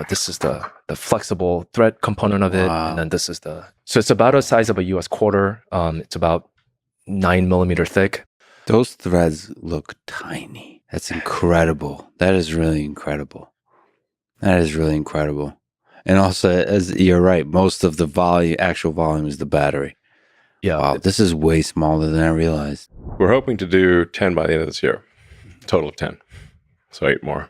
this is the flexible thread component of it. Wow. And then this is so it's about the size of a US quarter. It's about 9 millimeter thick. Those threads look tiny. That's incredible. That is really incredible. That is really incredible. And also, as you're right, most of the actual volume is the battery. Yeah. Wow, this is way smaller than I realized. We're hoping to do 10 by the end of this year. Total of 10. So 8 more.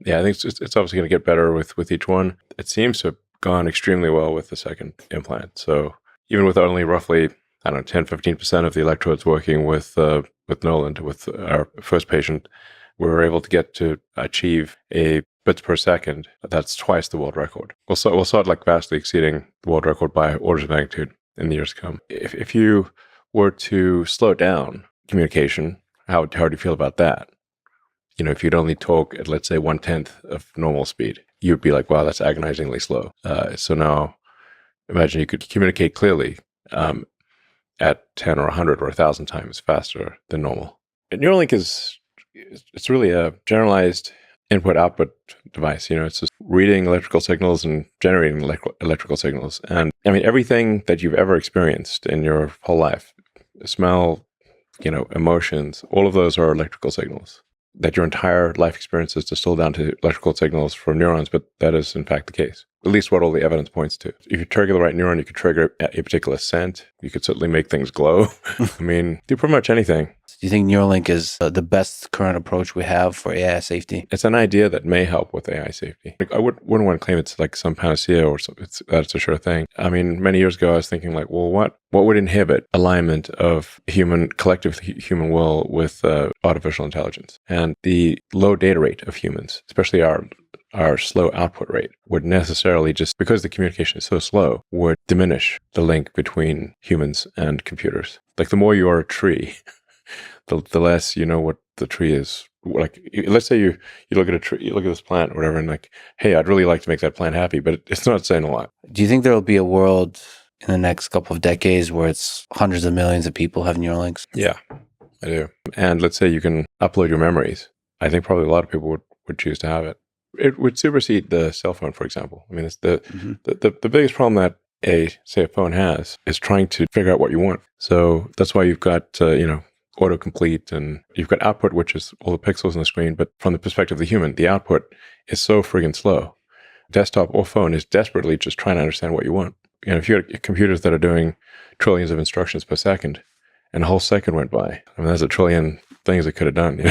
Yeah, I think it's obviously going to get better with each one. It seems to have gone extremely well with the second implant. So even with only roughly, 10-15% of the electrodes working with Noland, with our first patient, we were able to get to achieve a bits per second. That's twice the world record. We'll start like vastly exceeding the world record by orders of magnitude in the years to come. If you were to slow down communication, how do you feel about that? If you'd only talk at, let's say, 1/10 of normal speed, you'd be like, wow, that's agonizingly slow. So now imagine you could communicate clearly at 10 or 100 or 1,000 times faster than normal. And Neuralink it's really a generalized input-output device. It's just reading electrical signals and generating electrical signals. And I mean, everything that you've ever experienced in your whole life, smell, emotions, all of those are electrical signals. That your entire life experience is distilled down to electrical signals from neurons, but that is in fact the case. At least what all the evidence points to. If you trigger the right neuron, you could trigger a particular scent. You could certainly make things glow. I mean, do pretty much anything. Do you think Neuralink is the best current approach we have for AI safety? It's an idea that may help with AI safety. I wouldn't want to claim it's like some panacea or something. That's a sure thing. I mean, many years ago, I was thinking like, well, what would inhibit alignment of collective human will with artificial intelligence? And the low data rate of humans, especially our slow output rate, would necessarily, just because the communication is so slow, would diminish the link between humans and computers. Like the more you are a tree, the less you know what the tree is. Like, let's say you look at a tree, you look at this plant or whatever, and like, hey, I'd really like to make that plant happy, but it's not saying a lot. Do you think there will be a world in the next couple of decades where it's hundreds of millions of people have Neuralinks? Yeah, I do. And let's say you can upload your memories. I think probably a lot of people would choose to have it. It would supersede the cell phone, for example. I mean, it's the biggest problem that a phone has is trying to figure out what you want. So that's why you've got, autocomplete, and you've got output, which is all the pixels on the screen. But from the perspective of the human, the output is so friggin' slow. Desktop or phone is desperately just trying to understand what you want. If you had computers that are doing trillions of instructions per second and a whole second went by, I mean, there's a trillion things it could have done,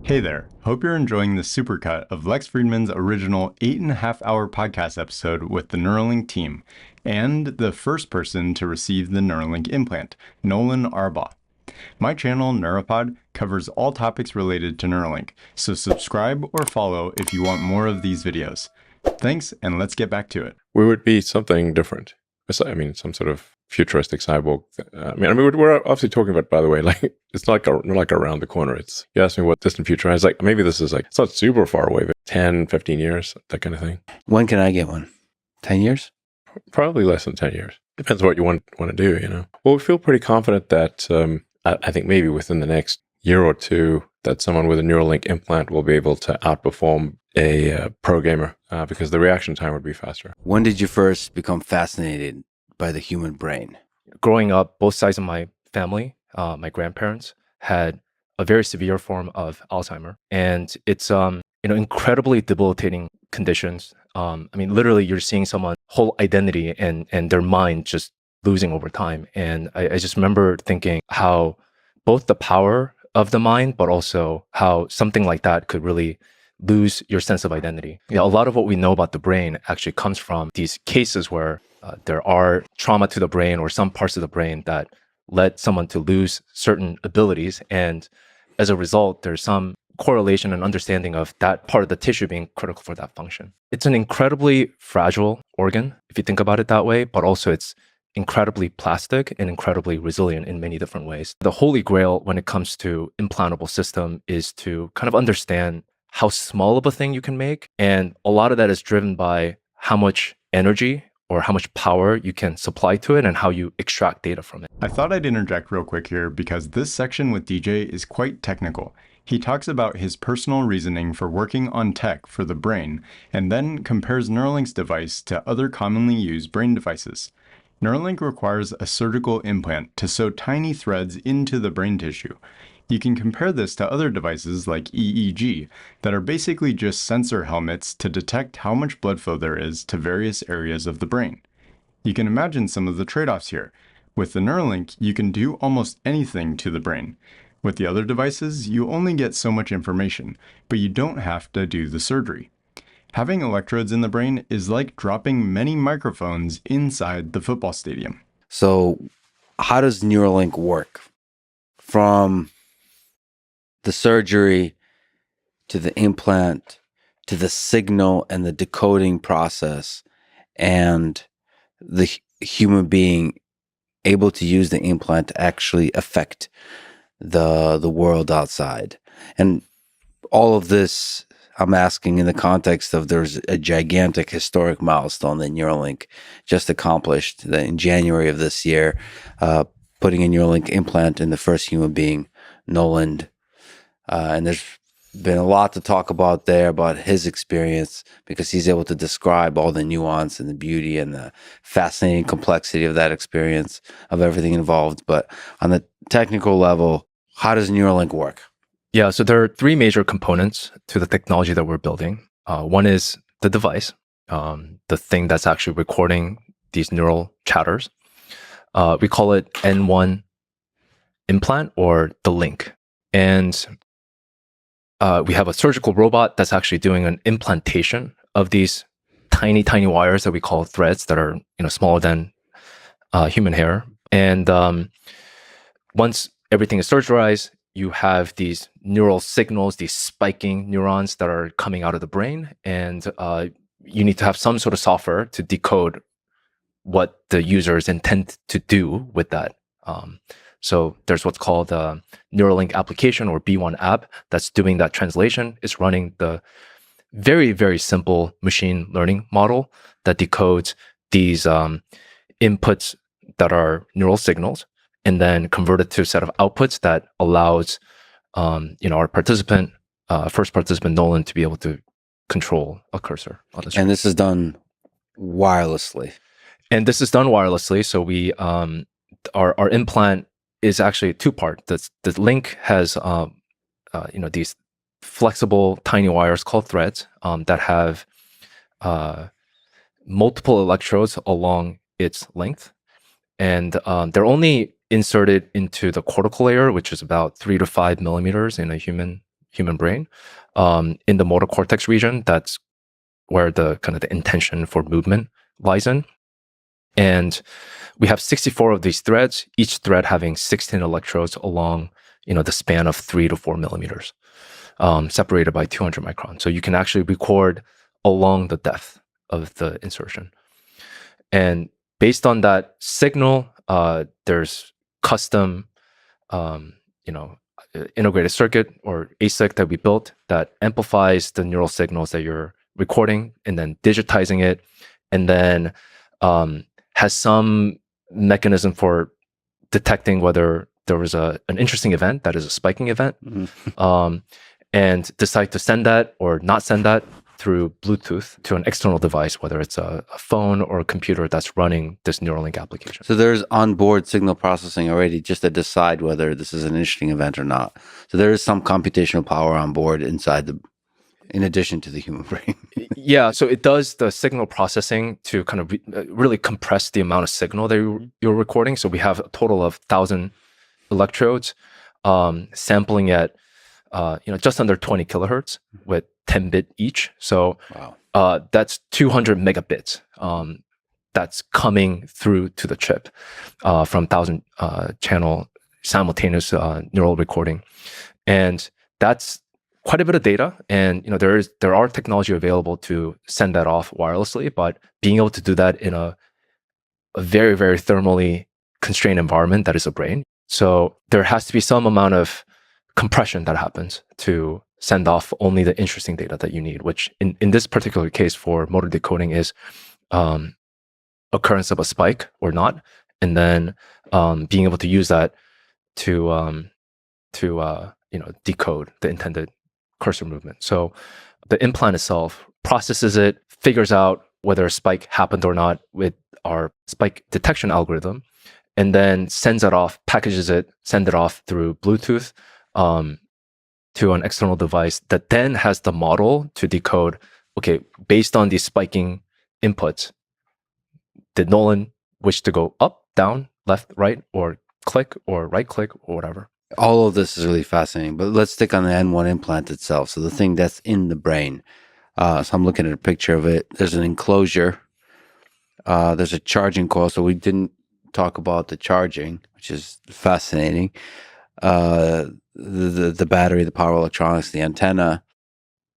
Hey there. Hope you're enjoying the supercut of Lex Fridman's original 8.5-hour podcast episode with the Neuralink team and the first person to receive the Neuralink implant, Noland Arbaugh. My channel, Neura Pod, covers all topics related to Neuralink, so subscribe or follow if you want more of these videos. Thanks, and let's get back to it. We would be something different. I mean, some sort of futuristic cyborg. I mean, we're obviously talking about, by the way, like, it's not like around the corner. You asked me what distant future is. Like, maybe this is like, it's not super far away, but 10, 15 years, that kind of thing. When can I get one? 10 years? Probably less than 10 years. Depends what you want to do, Well, we feel pretty confident that I think maybe within the next year or two that someone with a Neuralink implant will be able to outperform a pro gamer because the reaction time would be faster. When did you first become fascinated by the human brain? Growing up, both sides of my family, my grandparents, had a very severe form of Alzheimer. And it's incredibly debilitating conditions. I mean, literally, you're seeing someone's whole identity and their mind just losing over time. And I just remember thinking how both the power of the mind, but also how something like that could really lose your sense of identity. A lot of what we know about the brain actually comes from these cases where there are trauma to the brain or some parts of the brain that led someone to lose certain abilities. And as a result, there's some correlation and understanding of that part of the tissue being critical for that function. It's an incredibly fragile organ, if you think about it that way, but also it's incredibly plastic and incredibly resilient in many different ways. The holy grail when it comes to implantable system is to kind of understand how small of a thing you can make. And a lot of that is driven by how much energy or how much power you can supply to it and how you extract data from it. I thought I'd interject real quick here because this section with DJ is quite technical. He talks about his personal reasoning for working on tech for the brain, and then compares Neuralink's device to other commonly used brain devices. Neuralink requires a surgical implant to sew tiny threads into the brain tissue. You can compare this to other devices like EEG that are basically just sensor helmets to detect how much blood flow there is to various areas of the brain. You can imagine some of the trade-offs here. With the Neuralink, you can do almost anything to the brain. With the other devices, you only get so much information, but you don't have to do the surgery. Having electrodes in the brain is like dropping many microphones inside the football stadium. So, how does Neuralink work? From the surgery to the implant to the signal and the decoding process and the human being able to use the implant to actually affect the world outside. And all of this, I'm asking in the context of there's a gigantic historic milestone that Neuralink just accomplished that in January of this year, putting a Neuralink implant in the first human being, Noland. And there's been a lot to talk about there about his experience because he's able to describe all the nuance and the beauty and the fascinating complexity of that experience of everything involved. But on the technical level, how does Neuralink work? Yeah, so there are three major components to the technology that we're building. One is the device, the thing that's actually recording these neural chatters. We call it N1 implant or the link. And we have a surgical robot that's actually doing an implantation of these tiny, tiny wires that we call threads that are smaller than human hair. And once everything is surgerized, you have these neural signals, these spiking neurons that are coming out of the brain. And you need to have some sort of software to decode what the users intend to do with that. So there's what's called a Neuralink application or B1 app that's doing that translation. It's running the very, very simple machine learning model that decodes these inputs that are neural signals and then convert it to a set of outputs that allows our participant, first participant Noland, to be able to control a cursor on the screen. And this is done wirelessly. And this is done wirelessly. So we our implant is actually a two-part. The link has these flexible tiny wires called threads that have multiple electrodes along its length, and they're only inserted into the cortical layer, which is about 3 to 5 millimeters in a human brain, in the motor cortex region. That's where the kind of the intention for movement lies in. And we have 64 of these threads, each thread having 16 electrodes along, the span of 3 to 4 millimeters, separated by 200 microns. So you can actually record along the depth of the insertion. And based on that signal, there's custom, integrated circuit or ASIC that we built that amplifies the neural signals that you're recording and then digitizing it, and then has some mechanism for detecting whether there was an interesting event, that is a spiking event, and decide to send that or not send that through Bluetooth to an external device, whether it's a phone or a computer that's running this Neuralink application. So there's onboard signal processing already just to decide whether this is an interesting event or not. So there is some computational power on board in addition to the human brain. Yeah, so it does the signal processing to kind of really compress the amount of signal that you're recording. So we have a total of 1,000 electrodes sampling at just under 20 kilohertz with 10 bit each. So that's 200 megabits that's coming through to the chip from 1,000 channel simultaneous neural recording. And that's quite a bit of data. And there are technology available to send that off wirelessly, but being able to do that in a very, very thermally constrained environment that is a brain. So there has to be some amount of compression that happens to send off only the interesting data that you need, which in this particular case for motor decoding is occurrence of a spike or not, and then being able to use that to decode the intended cursor movement. So the implant itself processes it, figures out whether a spike happened or not with our spike detection algorithm, and then sends it off, packages it, send it off through Bluetooth to an external device that then has the model to decode, okay, based on these spiking inputs, did Noland wish to go up, down, left, right, or click, or right click, or whatever? All of this is really fascinating, but let's stick on the N1 implant itself. So the thing that's in the brain. So I'm looking at a picture of it. There's an enclosure. There's a charging coil. So we didn't talk about the charging, which is fascinating. The battery, the power electronics, the antenna.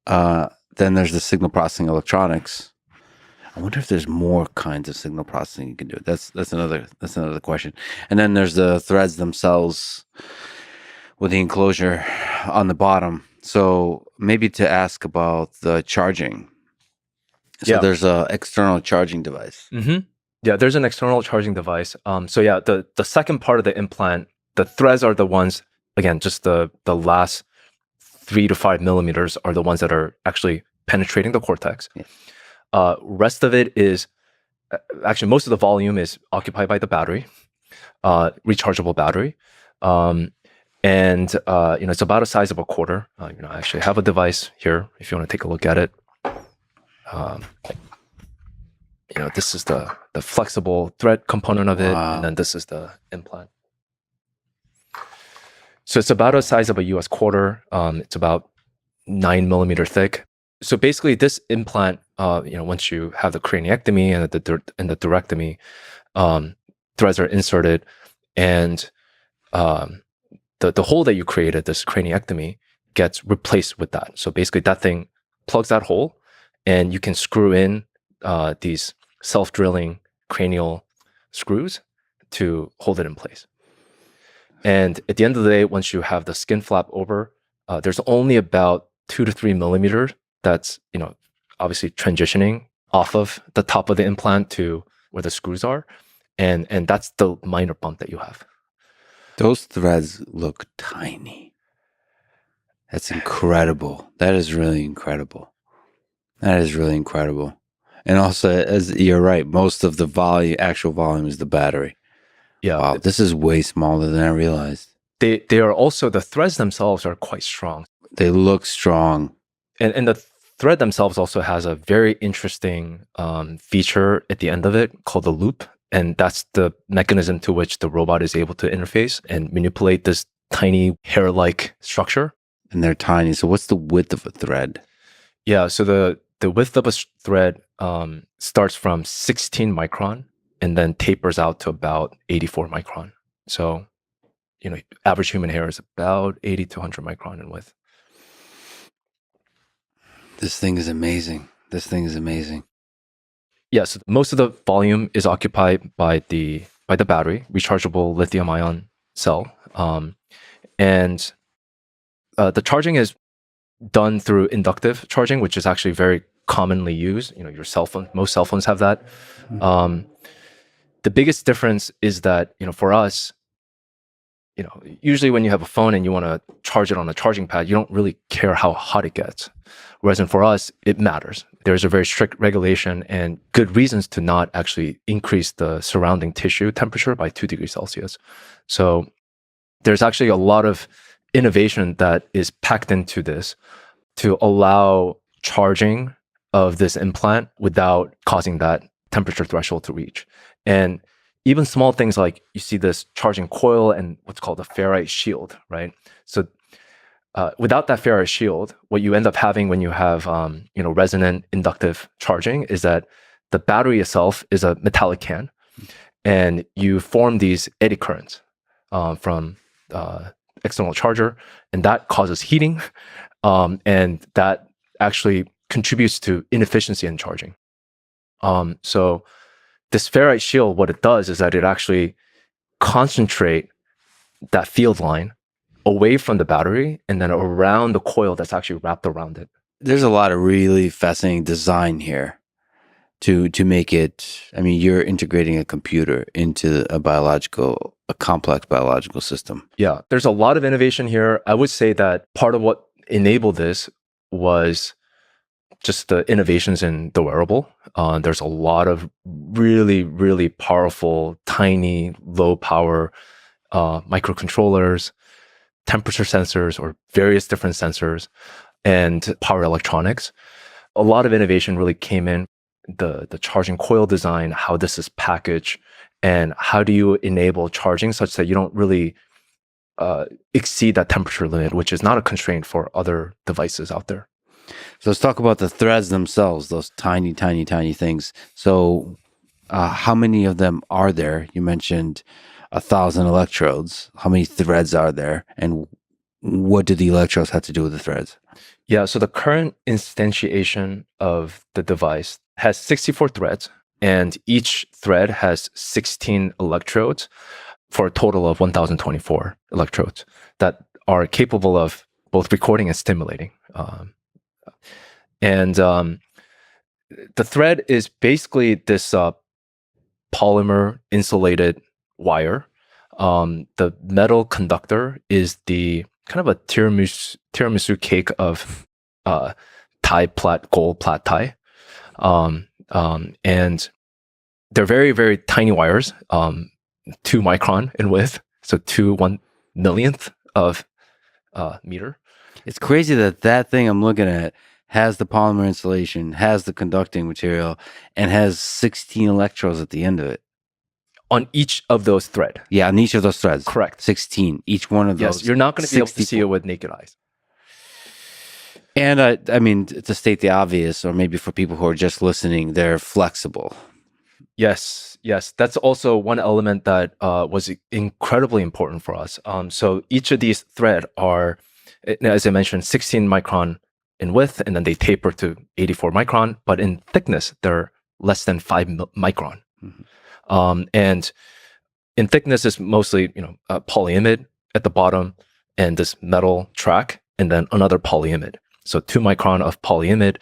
Then there's the signal processing electronics. I wonder if there's more kinds of signal processing you can do. That's another question. And then there's the threads themselves with the enclosure on the bottom. So maybe to ask about the charging. So there's an external charging device. Mm-hmm. Yeah, there's an external charging device. So yeah, the second part of the implant, the threads are the ones, again, just the last 3 to 5 millimeters are the ones that are actually penetrating the cortex. Yeah. Rest of it is, actually most of the volume is occupied by the battery, rechargeable battery. And it's about the size of a quarter. I actually have a device here if you want to take a look at it. This is the flexible thread component of it, and then this is the implant. So it's about the size of a US quarter. It's about 9 millimeter thick. So basically, this implant, once you have the craniectomy and the thorectomy, threads are inserted, and the hole that you created, this craniectomy, gets replaced with that. So basically, that thing plugs that hole, and you can screw in these self-drilling cranial screws to hold it in place. And at the end of the day, once you have the skin flap over, there's only about 2 to 3 millimeters that's obviously transitioning off of the top of the implant to where the screws are, and that's the minor bump that you have. Those threads look tiny. That's incredible. That is really incredible. That is really incredible. And also, as you're right, most of the actual volume is the battery. Yeah. Wow, this is way smaller than I realized. They are also, the threads themselves are quite strong. They look strong. And the thread themselves also has a very interesting feature at the end of it called the loop. And that's the mechanism to which the robot is able to interface and manipulate this tiny hair-like structure. And they're tiny. So what's the width of a thread? Yeah, so the width of a thread starts from 16 micron and then tapers out to about 84 micron. So, average human hair is about 80 to 100 micron in width. This thing is amazing. This thing is amazing. Yes, most of the volume is occupied by the battery, rechargeable lithium-ion cell, and the charging is done through inductive charging, which is actually very commonly used. Your cell phone, most cell phones have that. The biggest difference is that for us, usually when you have a phone and you want to charge it on a charging pad, you don't really care how hot it gets. Whereas for us, it matters. There's a very strict regulation and good reasons to not actually increase the surrounding tissue temperature by 2 degrees Celsius. So there's actually a lot of innovation that is packed into this to allow charging of this implant without causing that temperature threshold to reach. And even small things like you see this charging coil and what's called a ferrite shield, right? So without that ferrite shield, what you end up having when you have resonant inductive charging is that the battery itself is a metallic can, and you form these eddy currents from external charger, and that causes heating, and that actually contributes to inefficiency in charging. So this ferrite shield, what it does is that it actually concentrate that field line away from the battery and then around the coil that's actually wrapped around it. There's a lot of really fascinating design here. to make it? I mean, you're integrating a computer into a complex biological system. Yeah, there's a lot of innovation here. I would say that part of what enabled this was just the innovations in the wearable. There's a lot of really, really powerful, tiny, low power microcontrollers, temperature sensors, or various different sensors, and power electronics. A lot of innovation really came in the charging coil design, how this is packaged, and how do you enable charging such that you don't really exceed that temperature limit, which is not a constraint for other devices out there. So let's talk about the threads themselves, those tiny, tiny, tiny things. So how many of them are there? You mentioned 1,000 electrodes. How many threads are there? And what do the electrodes have to do with the threads? Yeah, so the current instantiation of the device has 64 threads, and each thread has 16 electrodes for a total of 1,024 electrodes that are capable of both recording and stimulating. The thread is basically this polymer insulated wire. The metal conductor is the kind of a tiramisu cake of gold plat tie. And they're very, very tiny wires, 2 micron in width, so 2/1 millionth of meter. It's crazy that thing I'm looking at has the polymer insulation, has the conducting material, and has 16 electrodes at the end of it. On each of those threads. Yeah, on each of those threads. Correct. 16. Each one of those. Yes, you're not going to be able to 64. see it with naked eyes. And I mean, to state the obvious, or maybe for people who are just listening, they're flexible. Yes. That's also one element that was incredibly important for us. So each of these threads are, as I mentioned, 16 micron in width, and then they taper to 84 micron, but in thickness, they're less than 5 micron. Mm-hmm. And in thickness is mostly, polyimide at the bottom and this metal track, and then another polyimide. So 2 micron of polyimide,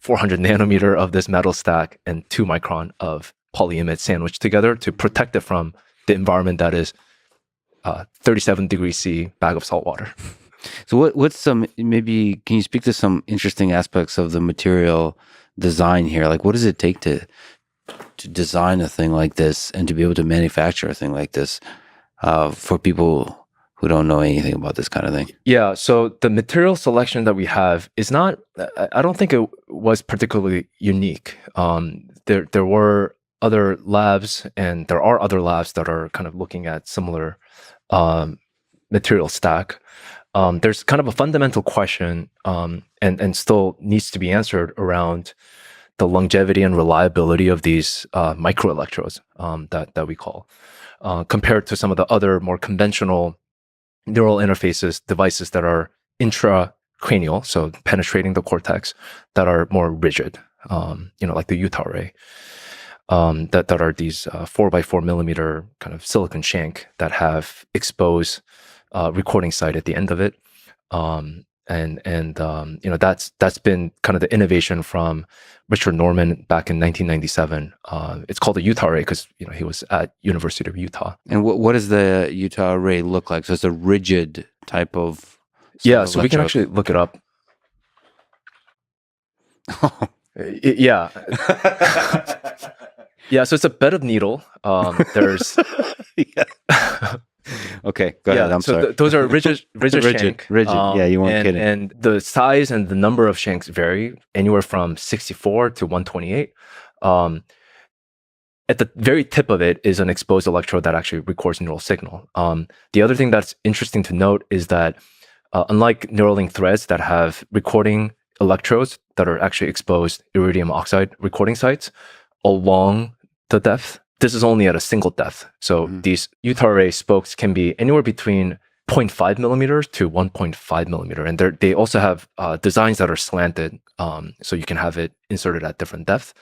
400 nanometer of this metal stack, and 2 micron of polyimide sandwiched together to protect it from the environment that is 37 degrees C bag of salt water. So what's maybe can you speak to some interesting aspects of the material design here? Like, what does it take to design a thing like this and to be able to manufacture a thing like this for people who don't know anything about this kind of thing? Yeah, so the material selection that we have is not, I don't think it was particularly unique. There were other labs, and there are other labs that are kind of looking at similar material stack. There's kind of a fundamental question and still needs to be answered around the longevity and reliability of these microelectrodes that we call, compared to some of the other more conventional neural interfaces devices that are intracranial, so penetrating the cortex, that are more rigid, like the Utah array, that are these 4x4 millimeter kind of silicon shank that have exposed recording site at the end of it. That's been kind of the innovation from Richard Norman back in 1997. It's called the Utah array because he was at University of Utah. And what does the Utah array look like? So it's a rigid type of so we can actually look it up. Yeah. Yeah, so it's a bed of needle. There's Okay, go ahead. I'm sorry. Those are rigid shank. Rigid. Yeah, you weren't kidding. And the size and the number of shanks vary anywhere from 64 to 128. At the very tip of it is an exposed electrode that actually records neural signal. The other thing that's interesting to note is that unlike Neuralink threads that have recording electrodes that are actually exposed iridium oxide recording sites along the depth, this is only at a single depth. So these Utah array spokes can be anywhere between 0.5 millimeters to 1.5 millimeter. And they also have designs that are slanted, so you can have it inserted at different depth.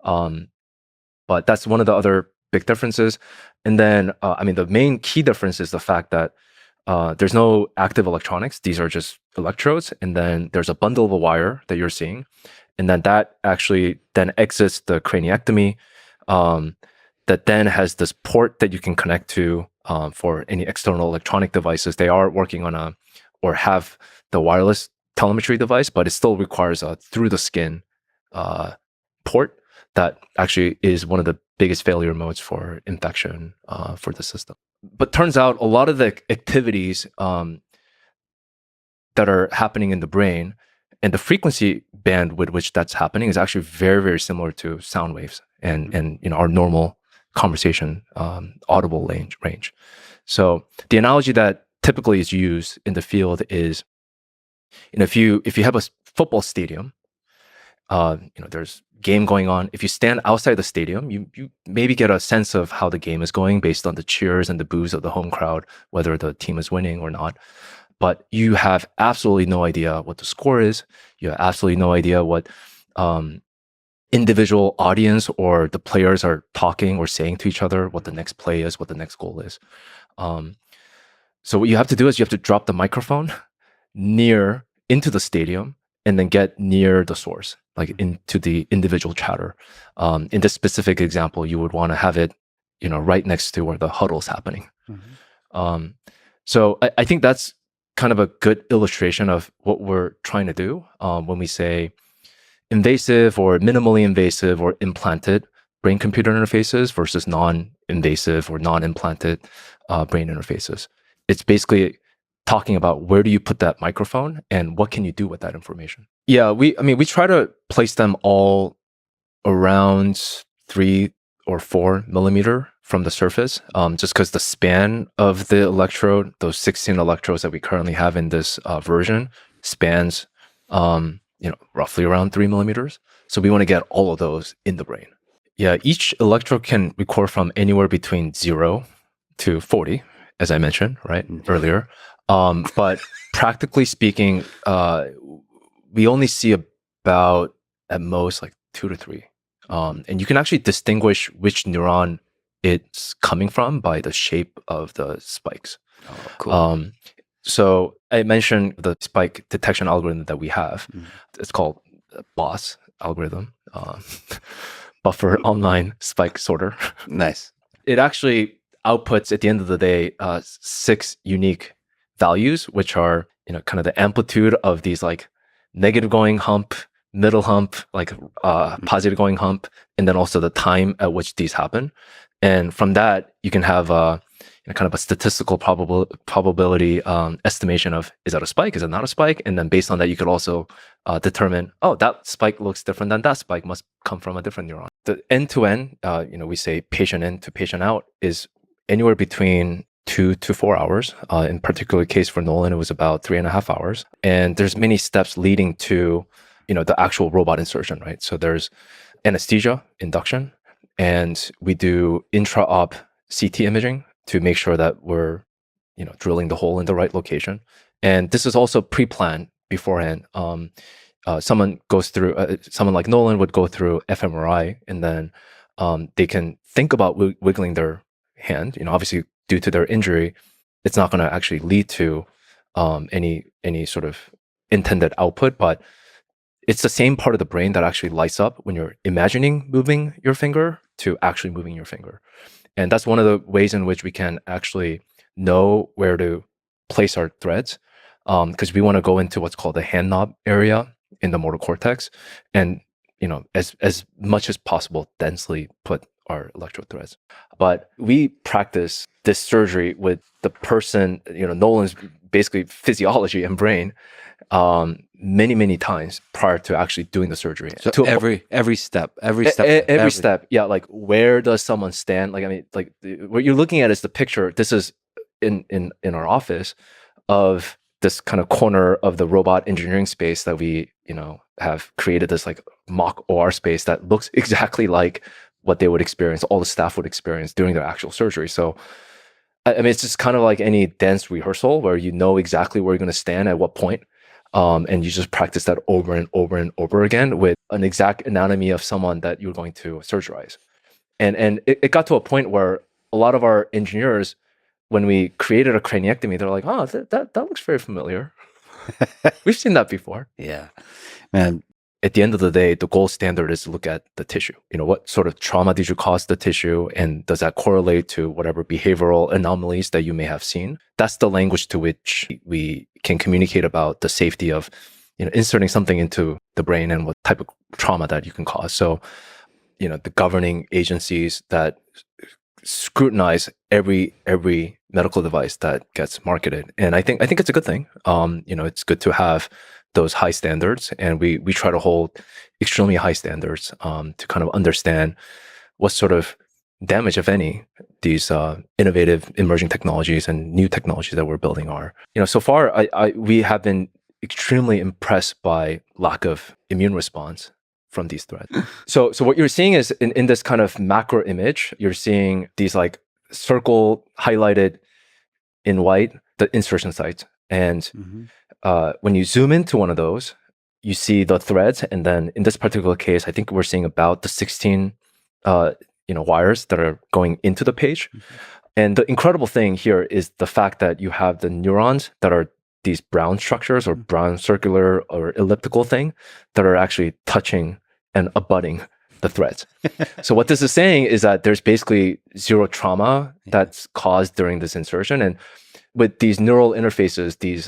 But that's one of the other big differences. And then, the main key difference is the fact that there's no active electronics. These are just electrodes. And then there's a bundle of a wire that you're seeing. and then that actually then exits the craniectomy. That then has this port that you can connect to for any external electronic devices. They are working on or have the wireless telemetry device, but it still requires a through the skin port that actually is one of the biggest failure modes for infection for the system. But turns out a lot of the activities that are happening in the brain and the frequency band with which that's happening is actually very, very similar to sound waves and our normal conversation audible range. So the analogy that typically is used in the field is, if you have a football stadium, there's game going on. If you stand outside the stadium, you maybe get a sense of how the game is going based on the cheers and the boos of the home crowd, whether the team is winning or not. But you have absolutely no idea what the score is. You have absolutely no idea what individual audience or the players are talking or saying to each other, what the next play is, what the next goal is. So what you have to do is you have to drop the microphone into the stadium and then get near the source, like into the individual chatter. In this specific example, you would want to have it, right next to where the huddle is happening. Mm-hmm. So I think that's kind of a good illustration of what we're trying to do when we say invasive or minimally invasive or implanted brain-computer interfaces versus non-invasive or non-implanted brain interfaces. It's basically talking about where do you put that microphone and what can you do with that information. Yeah, we try to place them all around 3 or 4 millimeter from the surface, just because the span of the electrode, those 16 electrodes that we currently have in this version, spans roughly around 3 millimeters. So we want to get all of those in the brain. Yeah, each electrode can record from anywhere between 0 to 40, as I mentioned earlier. But practically speaking, we only see about at most like 2 to 3. And you can actually distinguish which neuron it's coming from by the shape of the spikes. Oh, cool. So I mentioned the spike detection algorithm that we have. Mm-hmm. It's called BOSS algorithm, Buffer Online Spike Sorter. Nice. It actually outputs at the end of the day 6 unique values, which are kind of the amplitude of these like negative going hump, middle hump, like positive going hump, and then also the time at which these happen. And from that, you can have kind of a statistical probability estimation of, is that a spike? Is it not a spike? And then based on that, you could also determine, that spike looks different than that spike must come from a different neuron. The end-to-end, we say patient in to patient out, is anywhere between 2 to 4 hours. In particular case for Noland, it was about 3.5 hours. And there's many steps leading to, the actual robot insertion, right? So there's anesthesia, induction, and we do intra-op CT imaging to make sure that we're, drilling the hole in the right location. And this is also pre-planned beforehand. Someone like Noland would go through fMRI, and then they can think about wiggling their hand. Obviously due to their injury, it's not going to actually lead to any sort of intended output, but it's the same part of the brain that actually lights up when you're imagining moving your finger to actually moving your finger. And that's one of the ways in which we can actually know where to place our threads, because we want to go into what's called the hand knob area in the motor cortex, and as much as possible densely put our electrode threads. But we practice this surgery with the person, Noland's basically physiology and brain, many times prior to actually doing the surgery. So every step. Yeah, like where does someone stand? What you're looking at is the picture. This is in our office of this kind of corner of the robot engineering space that we have created, this like mock OR space that looks exactly like what they would experience, all the staff would experience during their actual surgery. So it's just kind of like any dance rehearsal where exactly where you're going to stand at what point. And you just practice that over and over and over again with an exact anatomy of someone that you're going to surgerize. And it got to a point where a lot of our engineers, when we created a craniectomy, they're like, that looks very familiar. We've seen that before. Yeah, man. at the end of the day, the gold standard is to look at the tissue. What sort of trauma did you cause the tissue, and does that correlate to whatever behavioral anomalies that you may have seen? That's the language to which we can communicate about the safety of inserting something into the brain and what type of trauma that you can cause. So, the governing agencies that scrutinize every medical device that gets marketed, and I think it's a good thing. It's good to have those high standards, and we try to hold extremely high standards to kind of understand what sort of damage, if any, these innovative emerging technologies and new technologies that we're building are. So far, we have been extremely impressed by lack of immune response from these threads. So what you're seeing is in this kind of macro image, you're seeing these like circle highlighted in white, the insertion sites. And when you zoom into one of those, you see the threads. And then in this particular case, I think we're seeing about the 16 wires that are going into the page. And the incredible thing here is the fact that you have the neurons that are these brown structures or brown circular or elliptical thing that are actually touching and abutting the threads. So what this is saying is that there's basically zero trauma that's caused during this insertion. And with these neural interfaces, these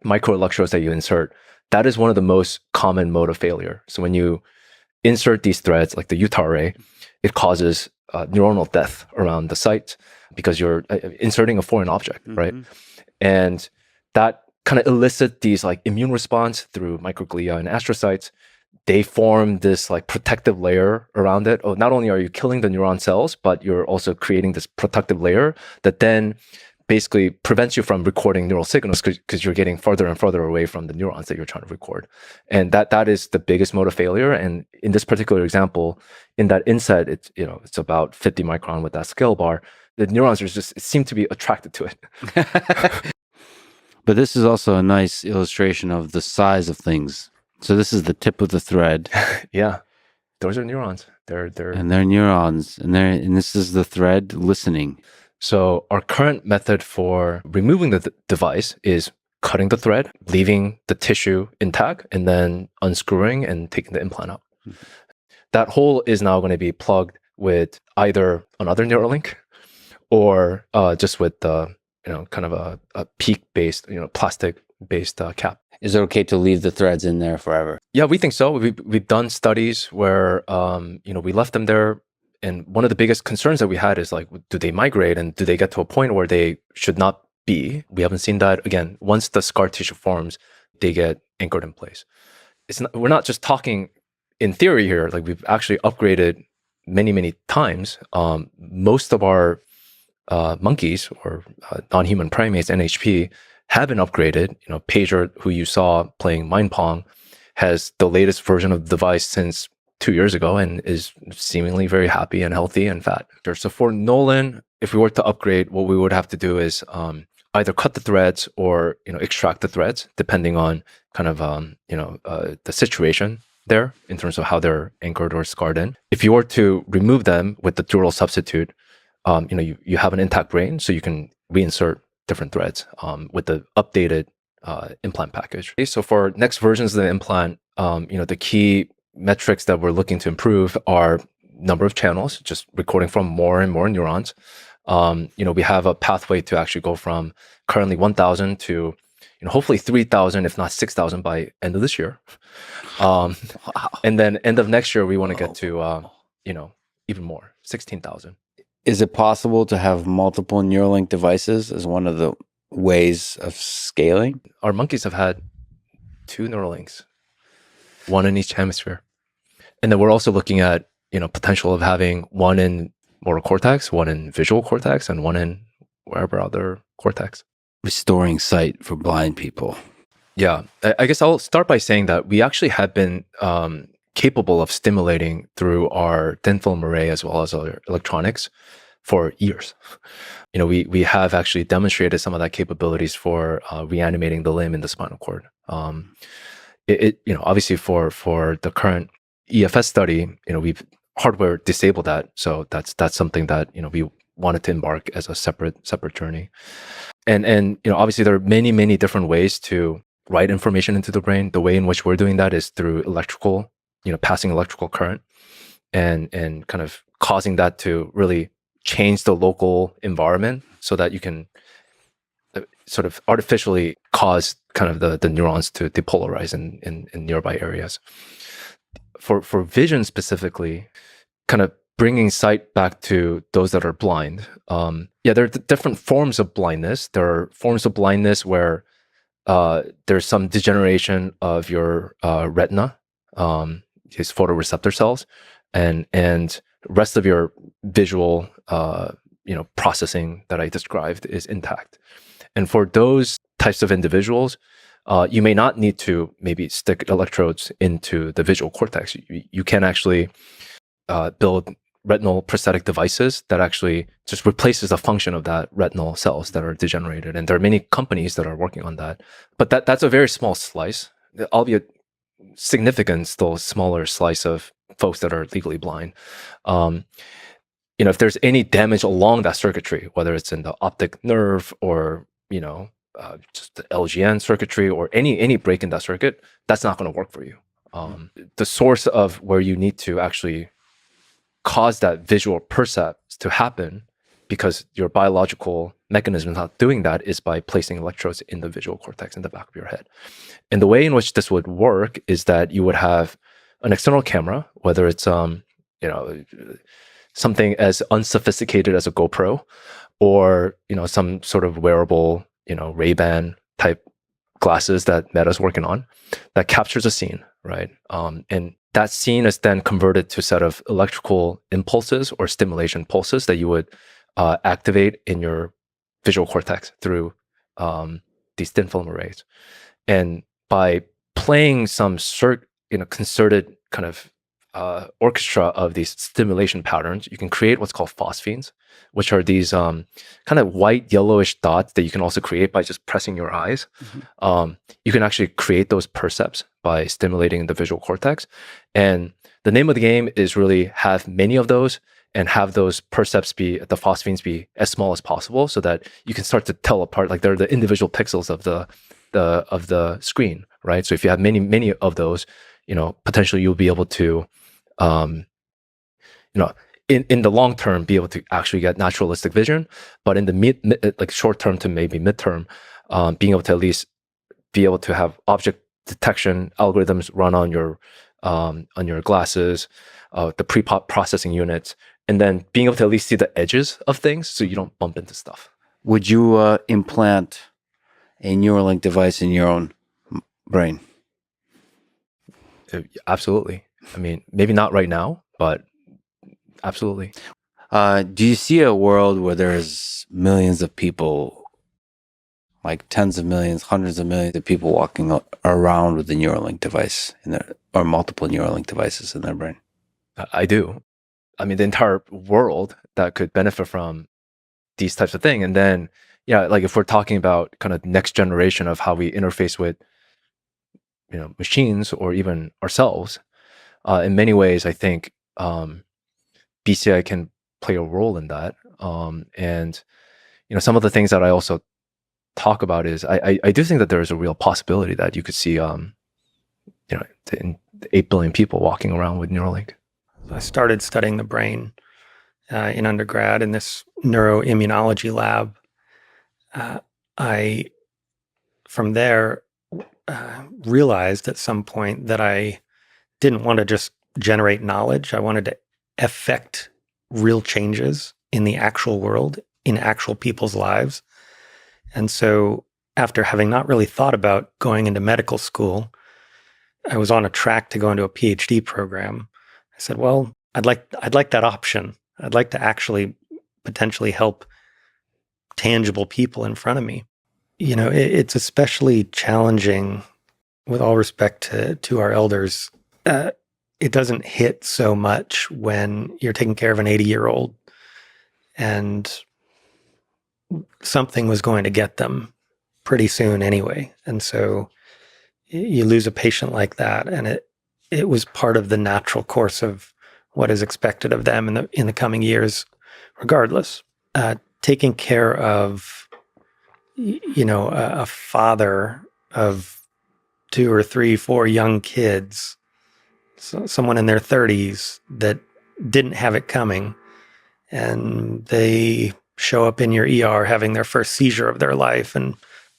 microelectrodes that you insert, that is one of the most common mode of failure. So when you insert these threads, like the Utah array, it causes neuronal death around the site because you're inserting a foreign object, right? And that kind of elicits these like immune response through microglia and astrocytes. They form this like protective layer around it. Oh, not only are you killing the neuron cells, but you're also creating this protective layer that then basically prevents you from recording neural signals because you're getting further and further away from the neurons that you're trying to record. And that is the biggest mode of failure. And in this particular example, in that inset, it's about 50 micron with that scale bar. The neurons seem to be attracted to it. But this is also a nice illustration of the size of things. So this is the tip of the thread. Yeah, those are neurons. They're neurons, and this is the thread listening. So our current method for removing the device is cutting the thread, leaving the tissue intact, and then unscrewing and taking the implant out. That hole is now going to be plugged with either another Neuralink or just with kind of a PEEK-based, plastic-based cap. Is it okay to leave the threads in there forever? Yeah, we think so. We've done studies where we left them there, and one of the biggest concerns that we had is like, do they migrate and do they get to a point where they should not be? We haven't seen that. Again, once the scar tissue forms, they get anchored in place. We're not just talking in theory here. Like we've actually upgraded many times. Most of our monkeys or non-human primates, NHP, have been upgraded. Pager, who you saw playing Mind Pong, has the latest version of the device since 2 years ago and is seemingly very happy and healthy and fat. So for Noland, if we were to upgrade, what we would have to do is either cut the threads or extract the threads, depending on kind of the situation there in terms of how they're anchored or scarred in. If you were to remove them with the dural substitute, you have an intact brain, so you can reinsert different threads with the updated implant package. Okay, so for next versions of the implant, the key metrics that we're looking to improve are number of channels, just recording from more and more neurons. We have a pathway to actually go from currently 1,000 to hopefully 3,000, if not 6,000 by end of this year. Wow. And then end of next year, we want to get to even more, 16,000. Is it possible to have multiple Neuralink devices as one of the ways of scaling? Our monkeys have had 2 Neuralinks, one in each hemisphere. And then we're also looking at, potential of having one in motor cortex, one in visual cortex, and one in wherever other cortex. Restoring sight for blind people. Yeah, I guess I'll start by saying that we actually have been capable of stimulating through our thin film array as well as other electronics for years. We have actually demonstrated some of that capabilities for reanimating the limb in the spinal cord. Obviously for the current EFS study, we've hardware disabled that, so that's something that we wanted to embark as a separate journey. And obviously there are many different ways to write information into the brain. The way in which we're doing that is through electrical, passing electrical current and kind of causing that to really change the local environment so that you can sort of artificially cause kind of the neurons to depolarize in nearby areas. For vision specifically, kind of bringing sight back to those that are blind. There are different forms of blindness. There are forms of blindness where there's some degeneration of your retina, these photoreceptor cells, and rest of your visual processing that I described is intact. And for those types of individuals, you may not need to maybe stick electrodes into the visual cortex. You can actually build retinal prosthetic devices that actually just replaces the function of that retinal cells that are degenerated. And there are many companies that are working on that. But that's a very small slice, albeit significant, still smaller slice of folks that are legally blind. If there's any damage along that circuitry, whether it's in the optic nerve or just the LGN circuitry or any break in that circuit, that's not going to work for you. The source of where you need to actually cause that visual percepts to happen, because your biological mechanism is not doing that, is by placing electrodes in the visual cortex in the back of your head. And the way in which this would work is that you would have an external camera, whether it's something as unsophisticated as a GoPro, or some sort of wearable Ray-Ban type glasses that Meta's working on, that captures a scene, right? And that scene is then converted to a set of electrical impulses or stimulation pulses that you would activate in your visual cortex through these thin film arrays. And by playing some concerted kind of orchestra of these stimulation patterns, you can create what's called phosphenes, which are these kind of white yellowish dots that you can also create by just pressing your eyes. Mm-hmm. You can actually create those percepts by stimulating the visual cortex. And the name of the game is really have many of those and have those percepts the phosphenes be as small as possible, so that you can start to tell apart, like they're the individual pixels of the screen, right? So if you have many of those, potentially you'll be able to in the long term, be able to actually get naturalistic vision, but in the like short term to maybe midterm, being able to at least be able to have object detection algorithms run on your glasses, the pre-processing units, and then being able to at least see the edges of things so you don't bump into stuff. Would you implant a Neuralink device in your own brain? Absolutely. I mean, maybe not right now, but absolutely. Do you see a world where there's millions of people, like tens of millions, hundreds of millions of people walking around with a Neuralink device or multiple Neuralink devices in their brain? I do. I mean, the entire world that could benefit from these types of things. And then, like if we're talking about kind of next generation of how we interface with, machines or even ourselves, in many ways, I think BCI can play a role in that. And some of the things that I also talk about is I do think that there is a real possibility that you could see 8 billion people walking around with Neuralink. I started studying the brain in undergrad in this neuroimmunology lab. I, from there, realized at some point that I didn't want to just generate knowledge. I wanted to affect real changes in the actual world, in actual people's lives. And so after having not really thought about going into medical school, I was on a track to go into a PhD program. I said, well, I'd like that option. I'd like to actually potentially help tangible people in front of me. It's especially challenging, with all respect to our elders. It doesn't hit so much when you're taking care of an 80-year-old and something was going to get them pretty soon anyway. And so you lose a patient like that, and it was part of the natural course of what is expected of them in the coming years, regardless. Taking care of, a father of 2 or 3, 4 young kids, so someone in their 30s that didn't have it coming, and they show up in your ER having their first seizure of their life, and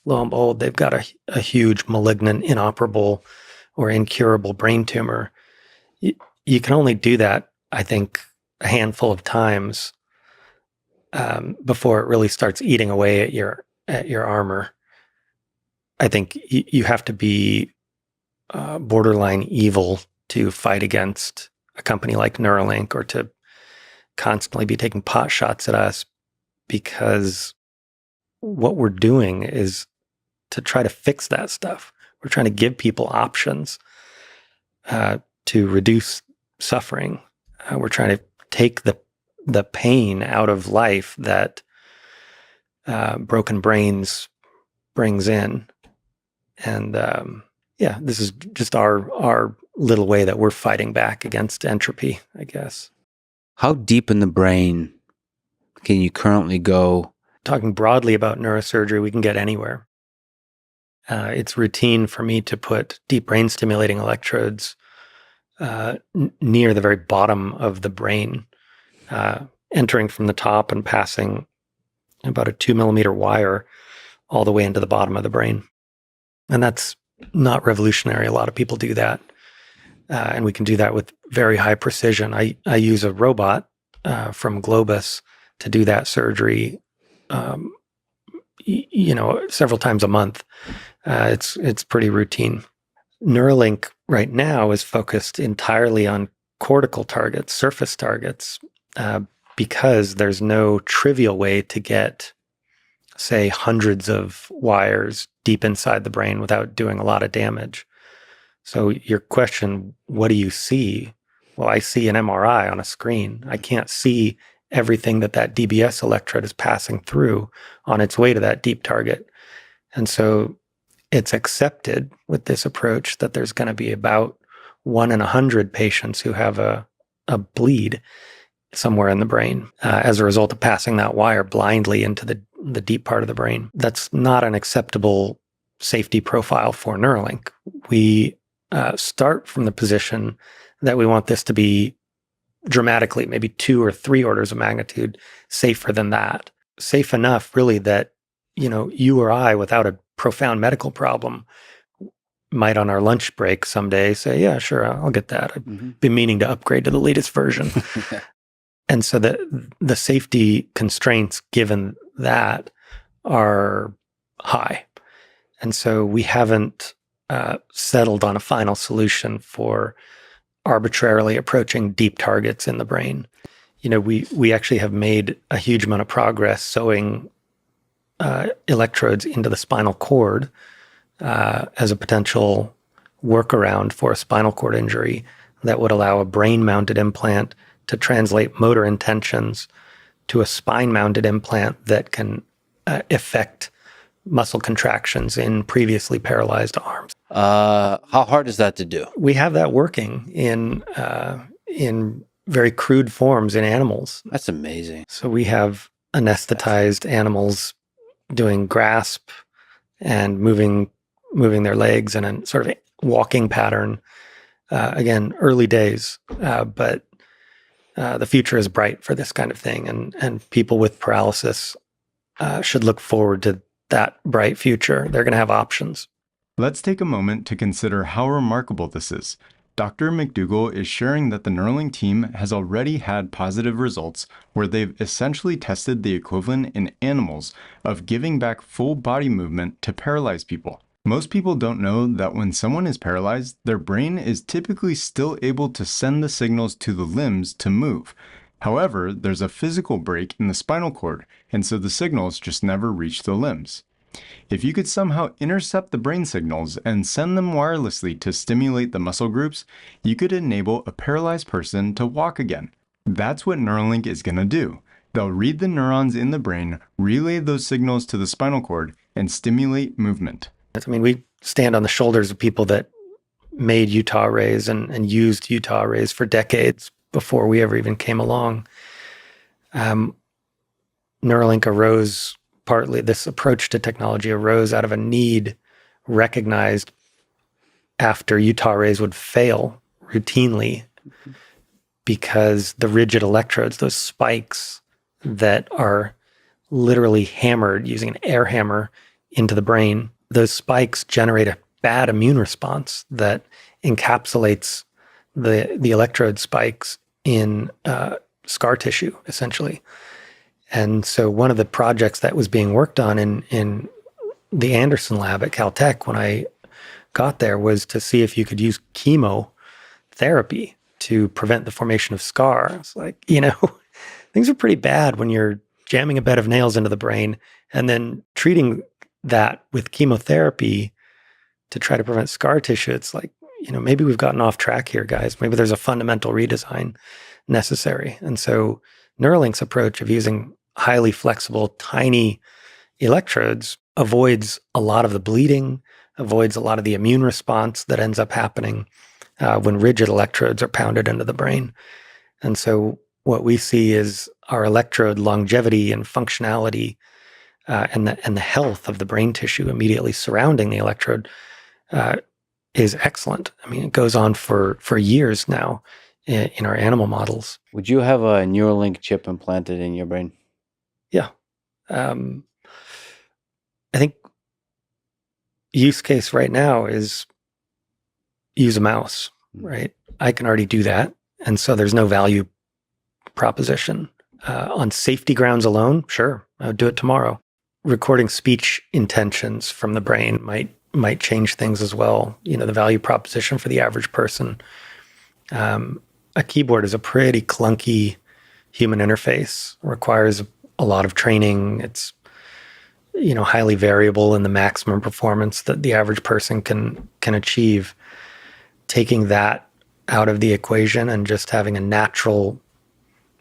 lo and behold, they've got a huge malignant, inoperable, or incurable brain tumor. You can only do that, I think, a handful of times before it really starts eating away at your armor. I think you have to be borderline evil to fight against a company like Neuralink, or to constantly be taking pot shots at us, because what we're doing is to try to fix that stuff. We're trying to give people options to reduce suffering. We're trying to take the pain out of life that broken brains brings in. And this is just our little way that we're fighting back against entropy, I guess. How deep in the brain can you currently go? Talking broadly about neurosurgery, we can get anywhere. It's routine for me to put deep brain stimulating electrodes near the very bottom of the brain, entering from the top and passing about a 2 millimeter wire all the way into the bottom of the brain. And that's not revolutionary. A lot of people do that. And we can do that with very high precision. I use a robot from Globus to do that surgery, several times a month. It's pretty routine. Neuralink right now is focused entirely on cortical targets, surface targets, because there's no trivial way to get, say, hundreds of wires deep inside the brain without doing a lot of damage. So your question, what do you see? Well, I see an MRI on a screen. I can't see everything that DBS electrode is passing through on its way to that deep target. And so it's accepted with this approach that there's going to be about 1 in 100 patients who have a bleed somewhere in the brain as a result of passing that wire blindly into the deep part of the brain. That's not an acceptable safety profile for Neuralink. We start from the position that we want this to be dramatically, maybe 2 or 3 orders of magnitude safer than that. Safe enough, really, that you or I, without a profound medical problem, might on our lunch break someday say, yeah, sure, I'll get that. I've been meaning to upgrade to the latest version. And so the safety constraints given that are high. And so we haven't settled on a final solution for arbitrarily approaching deep targets in the brain. We actually have made a huge amount of progress sewing electrodes into the spinal cord as a potential workaround for a spinal cord injury that would allow a brain-mounted implant to translate motor intentions to a spine-mounted implant that can affect muscle contractions in previously paralyzed arms. How hard is that to do? We have that working in very crude forms in animals. That's amazing. So we have anesthetized animals doing grasp and moving their legs in a sort of walking pattern. Again, early days, but the future is bright for this kind of thing, and people with paralysis should look forward to that bright future. They're going to have options. Let's take a moment to consider how remarkable this is. Dr. MacDougall is sharing that the Neuralink team has already had positive results where they've essentially tested the equivalent in animals of giving back full body movement to paralyzed people. Most people don't know that when someone is paralyzed, their brain is typically still able to send the signals to the limbs to move. However, there's a physical break in the spinal cord, and so the signals just never reach the limbs. If you could somehow intercept the brain signals and send them wirelessly to stimulate the muscle groups, you could enable a paralyzed person to walk again. That's what Neuralink is going to do. They'll read the neurons in the brain, relay those signals to the spinal cord, and stimulate movement. I mean, we stand on the shoulders of people that made Utah arrays and used Utah arrays for decades before we ever even came along. Neuralink arose partly, this approach to technology arose out of a need recognized after Utah rays would fail routinely because the rigid electrodes, those spikes that are literally hammered using an air hammer into the brain, those spikes generate a bad immune response that encapsulates the electrode spikes in scar tissue, essentially. And so one of the projects that was being worked on in the Anderson lab at Caltech when I got there was to see if you could use chemotherapy to prevent the formation of scar. It's like, things are pretty bad when you're jamming a bed of nails into the brain and then treating that with chemotherapy to try to prevent scar tissue. It's like, maybe we've gotten off track here, guys. Maybe there's a fundamental redesign necessary. And so Neuralink's approach of using highly flexible, tiny electrodes avoids a lot of the bleeding, avoids a lot of the immune response that ends up happening when rigid electrodes are pounded into the brain. And so what we see is our electrode longevity and functionality and the health of the brain tissue immediately surrounding the electrode is excellent. I mean, it goes on for years now in our animal models. Would you have a Neuralink chip implanted in your brain? Yeah. I think use case right now is use a mouse, right? I can already do that. And so there's no value proposition. On safety grounds alone, sure, I would do it tomorrow. Recording speech intentions from the brain might change things as well. The value proposition for the average person. A keyboard is a pretty clunky human interface, requires a lot of training. It's, highly variable in the maximum performance that the average person can achieve. Taking that out of the equation and just having a natural,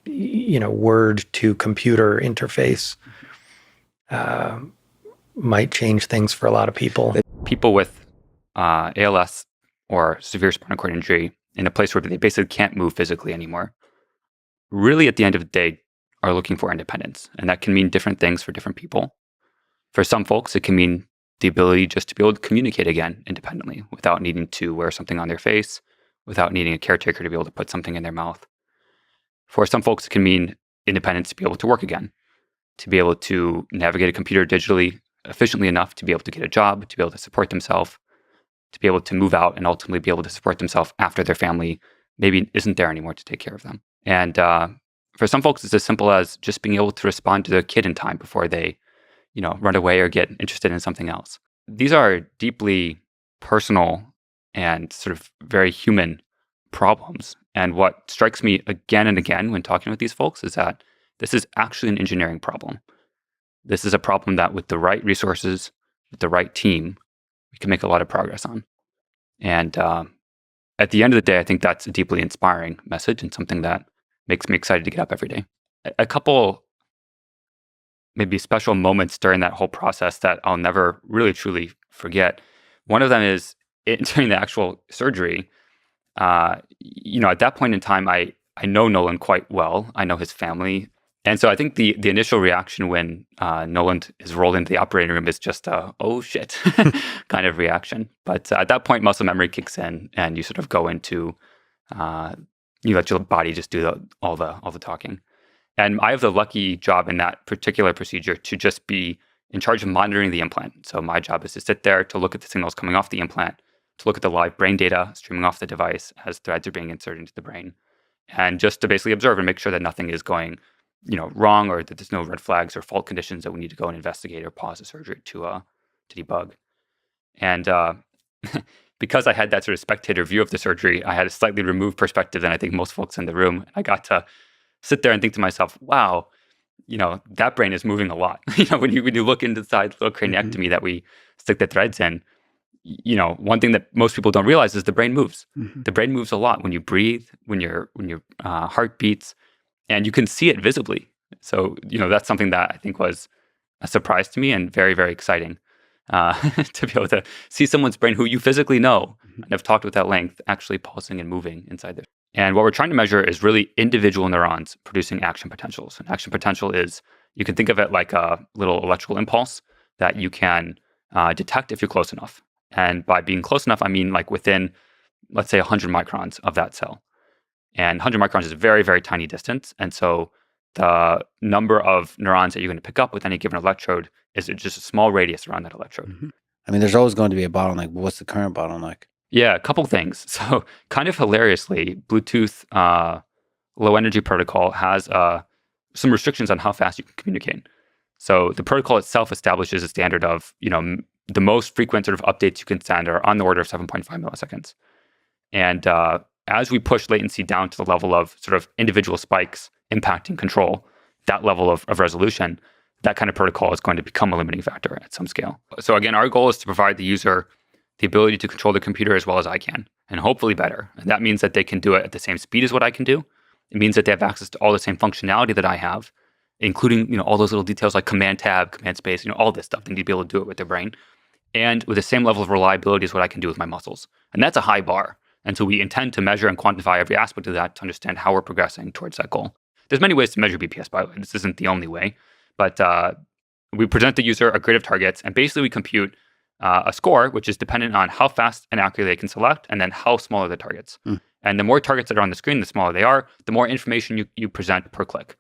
word to computer interface might change things for a lot of people. People with ALS or severe spinal cord injury in a place where they basically can't move physically anymore, really at the end of the day are looking for independence. And that can mean different things for different people. For some folks, it can mean the ability just to be able to communicate again independently without needing to wear something on their face, without needing a caretaker to be able to put something in their mouth. For some folks, it can mean independence to be able to work again, to be able to navigate a computer digitally efficiently enough to be able to get a job, to be able to support themselves, to be able to move out and ultimately be able to support themselves after their family maybe isn't there anymore to take care of them. And for some folks, it's as simple as just being able to respond to their kid in time before they, run away or get interested in something else. These are deeply personal and sort of very human problems. And what strikes me again and again when talking with these folks is that this is actually an engineering problem. This is a problem that with the right resources, with the right team, we can make a lot of progress on. And at the end of the day, I think that's a deeply inspiring message and something that makes me excited to get up every day. A couple maybe special moments during that whole process that I'll never really truly forget. One of them is during the actual surgery. At that point in time, I know Noland quite well. I know his family. And so I think the initial reaction when Noland is rolled into the operating room is just a, oh shit kind of reaction. But at that point, muscle memory kicks in and you sort of go into, you let your body just do all the talking. And I have the lucky job in that particular procedure to just be in charge of monitoring the implant. So my job is to sit there, to look at the signals coming off the implant, to look at the live brain data streaming off the device as threads are being inserted into the brain, and just to basically observe and make sure that nothing is going wrong or that there's no red flags or fault conditions that we need to go and investigate or pause the surgery to debug. And because I had that sort of spectator view of the surgery, I had a slightly removed perspective than I think most folks in the room. I got to sit there and think to myself, wow, that brain is moving a lot. When you look inside the little craniectomy that we stick the threads in, one thing that most people don't realize is the brain moves. Mm-hmm. The brain moves a lot when you breathe, when your heart beats, and you can see it visibly. So, that's something that I think was a surprise to me and very, very exciting to be able to see someone's brain who you physically know and have talked with at length actually pulsing and moving inside there. And what we're trying to measure is really individual neurons producing action potentials. And action potential is, you can think of it like a little electrical impulse that you can detect if you're close enough. And by being close enough, I mean like within, let's say, 100 microns of that cell. And 100 microns is a very, very tiny distance. And so the number of neurons that you're going to pick up with any given electrode is just a small radius around that electrode. Mm-hmm. I mean, there's always going to be a bottleneck, but what's the current bottleneck? Yeah, a couple things. So kind of hilariously, Bluetooth low energy protocol has some restrictions on how fast you can communicate. So the protocol itself establishes a standard of, the most frequent sort of updates you can send are on the order of 7.5 milliseconds. And as we push latency down to the level of sort of individual spikes impacting control, that level of resolution, that kind of protocol is going to become a limiting factor at some scale. So again, our goal is to provide the user the ability to control the computer as well as I can, and hopefully better. And that means that they can do it at the same speed as what I can do. It means that they have access to all the same functionality that I have, including all those little details like command tab, command space, all this stuff. They need to be able to do it with their brain, and with the same level of reliability as what I can do with my muscles. And that's a high bar. And so we intend to measure and quantify every aspect of that to understand how we're progressing towards that goal. There's many ways to measure BPS, by the way. This isn't the only way. But we present the user a grid of targets, and basically we compute a score, which is dependent on how fast and accurately they can select, and then how small are the targets. And the more targets that are on the screen, the smaller they are, the more information you present per click.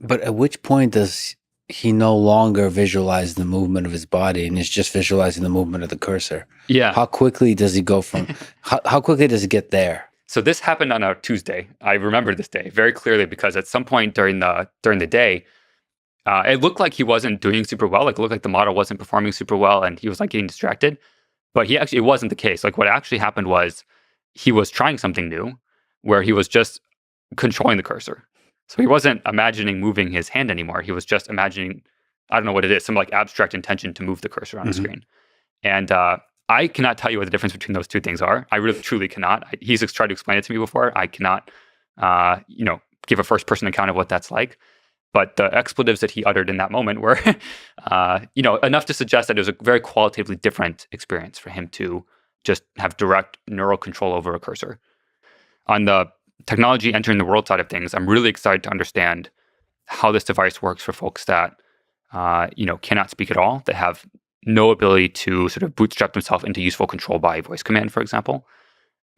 But at which point does he no longer visualize the movement of his body and is just visualizing the movement of the cursor? Yeah. How quickly does he go from, how quickly does he get there? So this happened on a Tuesday. I remember this day very clearly because at some point during the day, it looked like he wasn't doing super well. Like it looked like the model wasn't performing super well, and he was like getting distracted. But it wasn't the case. Like what actually happened was he was trying something new, where he was just controlling the cursor. So he wasn't imagining moving his hand anymore. He was just imagining, I don't know what it is, some like abstract intention to move the cursor on the screen. And I cannot tell you what the difference between those two things are. I really truly cannot. He's tried to explain it to me before. I cannot, give a first-person account of what that's like. But the expletives that he uttered in that moment were, enough to suggest that it was a very qualitatively different experience for him to just have direct neural control over a cursor. On the technology entering the world side of things, I'm really excited to understand how this device works for folks that, cannot speak at all, that have no ability to sort of bootstrap themselves into useful control by voice command, for example,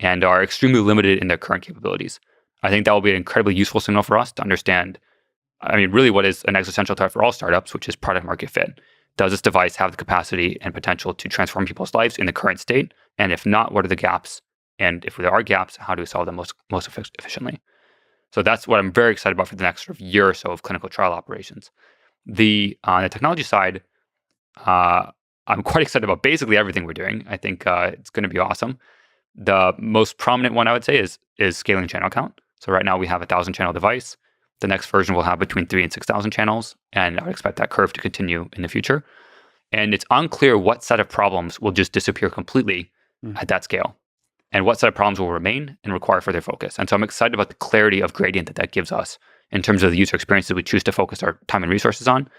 and are extremely limited in their current capabilities. I think that will be an incredibly useful signal for us to understand, really what is an existential threat for all startups, which is product market fit. Does this device have the capacity and potential to transform people's lives in the current state? And if not, what are the gaps? And if there are gaps, how do we solve them most efficiently? So that's what I'm very excited about for the next sort of year or so of clinical trial operations. On the technology side, I'm quite excited about basically everything we're doing. I think it's going to be awesome. The most prominent one I would say is scaling channel count. So right now we have a 1,000 channel device. The next version will have between 3,000 and 6,000 channels, and I would expect that curve to continue in the future. And it's unclear what set of problems will just disappear completely at that scale, and what set of problems will remain and require further focus. And so I'm excited about the clarity of gradient that gives us in terms of the user experience that we choose to focus our time and resources on,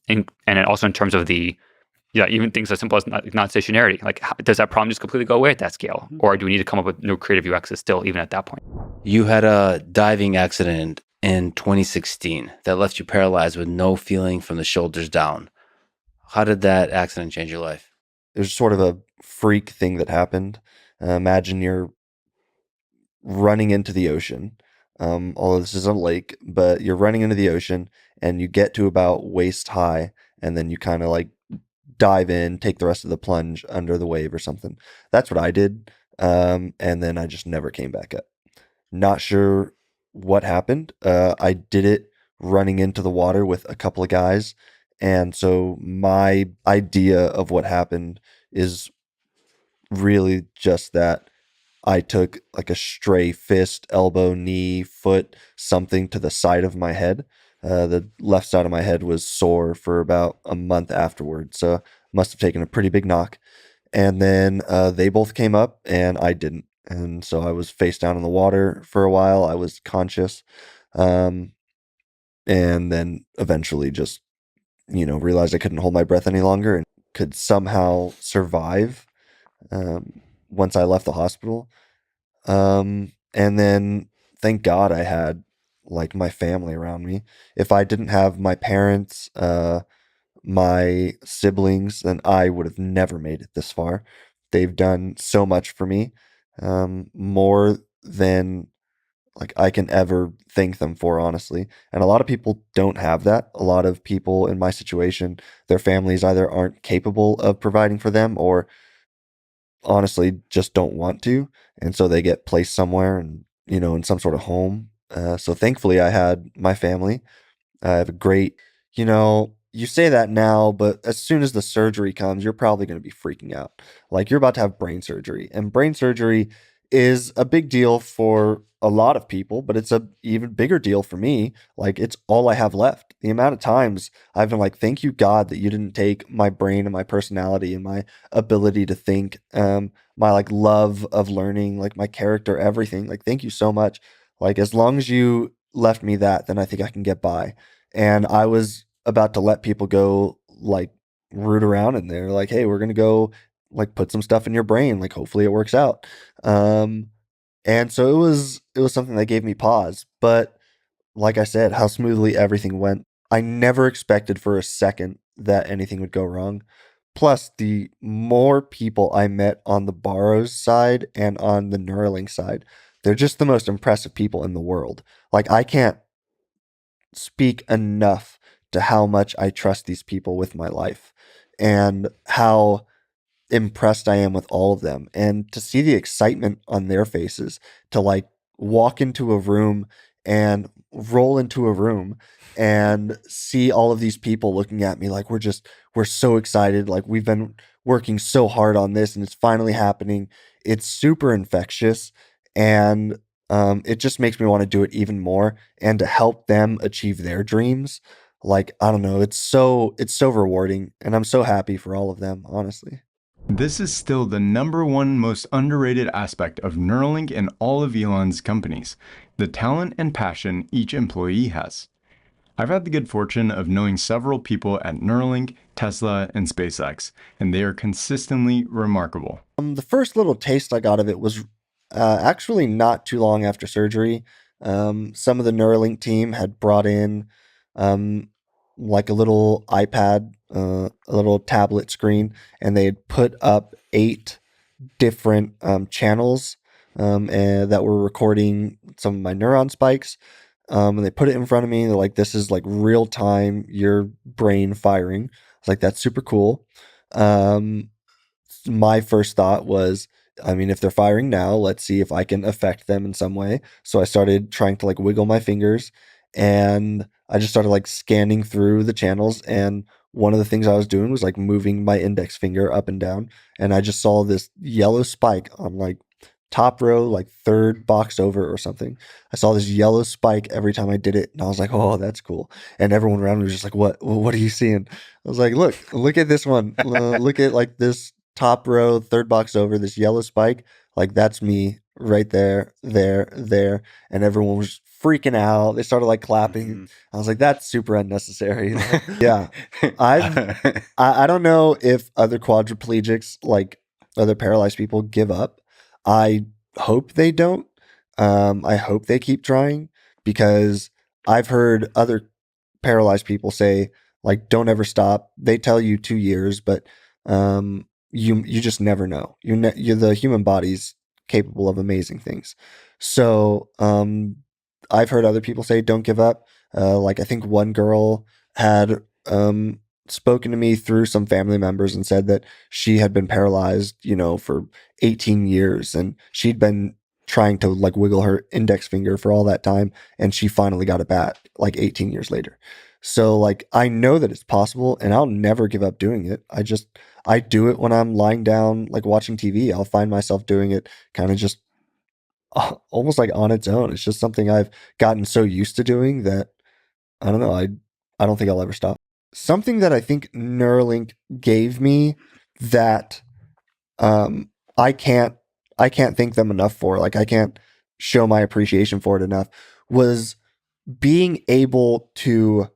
and also in terms of even things as simple as non-stationarity. Like, does that problem just completely go away at that scale? Or do we need to come up with new creative UXs still, even at that point? You had a diving accident in 2016 that left you paralyzed with no feeling from the shoulders down. How did that accident change your life? It was sort of a freak thing that happened. Imagine you're running into the ocean. Although this is a lake, but you're running into the ocean and you get to about waist high, and then you kind of like dive in, take the rest of the plunge under the wave or something. That's what I did. And then I just never came back up. Not sure what happened. I did it running into the water with a couple of guys. And so my idea of what happened is really just that I took like a stray fist, elbow, knee, foot, something to the side of my head. The left side of my head was sore for about a month afterwards. So must have taken a pretty big knock. And then they both came up and I didn't. And so I was face down in the water for a while. I was conscious. And then eventually just, realized I couldn't hold my breath any longer and could somehow survive once I left the hospital. And then thank God I had like my family around me. If I didn't have my parents, my siblings, then I would have never made it this far. they've done so much for me, more than like I can ever thank them for, honestly. And a lot of people don't have that. A lot of people in my situation, their families either aren't capable of providing for them or honestly just don't want to. And so they get placed somewhere and, in some sort of home. So thankfully I had my family. I have a great, you say that now, but as soon as the surgery comes, you're probably going to be freaking out. Like you're about to have brain surgery, and brain surgery is a big deal for a lot of people, but it's a even bigger deal for me. Like it's all I have left. The amount of times I've been like, thank you God that you didn't take my brain and my personality and my ability to think, my like love of learning, like my character, everything. Like, thank you so much. Like as long as you left me that, then I think I can get by. And I was about to let people go, like root around in there, like, hey, we're gonna go like put some stuff in your brain, like hopefully it works out. And so it was something that gave me pause. But like I said, how smoothly everything went. I never expected for a second that anything would go wrong. Plus, the more people I met on the Barrows side and on the Neuralink side, they're just the most impressive people in the world. Like I can't speak enough to how much I trust these people with my life and how impressed I am with all of them. And to see the excitement on their faces, to like walk into a room and roll into a room and see all of these people looking at me like we're so excited, like we've been working so hard on this and it's finally happening. It's super infectious, and it just makes me want to do it even more and to help them achieve their dreams. Like, I don't know, it's so rewarding, and I'm so happy for all of them, honestly. This is still the #1 most underrated aspect of Neuralink and all of Elon's companies, the talent and passion each employee has. I've had the good fortune of knowing several people at Neuralink, Tesla, and SpaceX, and they are consistently remarkable. The first little taste I got of it was actually not too long after surgery. Some of the Neuralink team had brought in like a little iPad, a little tablet screen, and they had put up 8 different channels and that were recording some of my neuron spikes. And they put it in front of me. They're like, this is like real time, your brain firing. I was like, that's super cool. My first thought was, I mean, if they're firing now, let's see if I can affect them in some way. So I started trying to like wiggle my fingers, and I just started like scanning through the channels. And one of the things I was doing was like moving my index finger up and down. And I just saw this yellow spike on like top row, like 3rd box over or something. I saw this yellow spike every time I did it. And I was like, oh, that's cool. And everyone around me was just like, what are you seeing? I was like, look at this one. Look at like this top row, 3rd box over, this yellow spike. Like that's me right there. And everyone was freaking out. They started like clapping. I was like, that's super unnecessary. Yeah. I don't know if other quadriplegics, like other paralyzed people, give up. I hope they don't. I hope they keep trying, because I've heard other paralyzed people say, like, don't ever stop. They tell you 2 years, but you just never know. You're the human body's capable of amazing things. So I've heard other people say, don't give up. Like I think one girl had spoken to me through some family members and said that she had been paralyzed, for 18 years, and she'd been trying to like wiggle her index finger for all that time, and she finally got it back like 18 years later. So like I know that it's possible, and I'll never give up doing it. I do it when I'm lying down like watching TV. I'll find myself doing it kind of just almost like on its own. It's just something I've gotten so used to doing that I don't know, I don't think I'll ever stop. Something that I think Neuralink gave me that I can't thank them enough for, like I can't show my appreciation for it enough, was being able to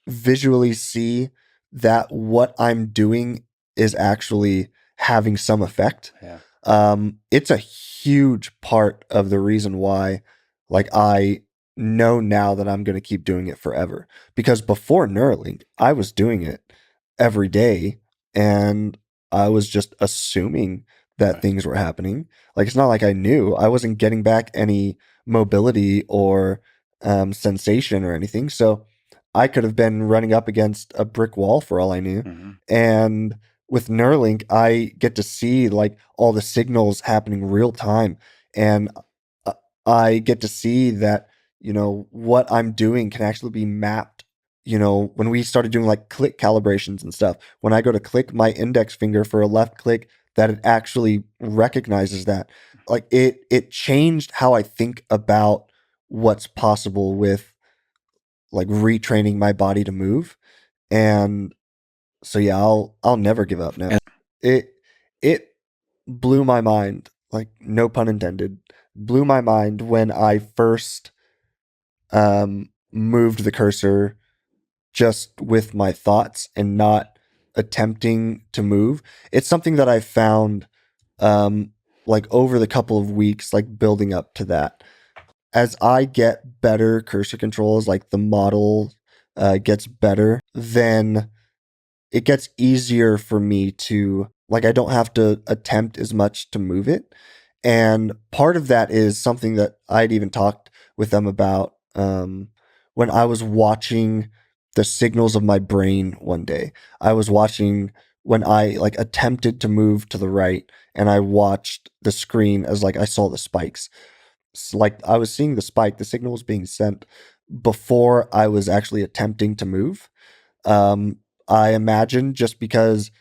visually see that what I'm doing is actually having some effect. Yeah. It's a huge part of the reason why, like, I know now that I'm going to keep doing it forever. Because before Neuralink, I was doing it every day, and I was just assuming that things were happening. Like, it's not like I knew. I wasn't getting back any mobility or sensation or anything. So I could have been running up against a brick wall for all I knew. Mhm. And with Neuralink, I get to see like all the signals happening real time. And I get to see that, you know, what I'm doing can actually be mapped. You know, when we started doing like click calibrations and stuff, when I go to click my index finger for a left click, that it actually recognizes that. Like it changed how I think about what's possible with like retraining my body to move. And so yeah, I'll never give up now. It it blew my mind, like no pun intended, blew my mind when I first moved the cursor just with my thoughts and not attempting to move. It's something that I found like over the couple of weeks, like building up to that. As I get better cursor controls, like the model gets better, then it gets easier for me to, like, I don't have to attempt as much to move it. And part of that is something that I'd even talked with them about when I was watching the signals of my brain one day. I was watching when I like attempted to move to the right, and I watched the screen as like I saw the spikes. Like I was seeing the spike, the signal was being sent before I was actually attempting to move. I imagine just because,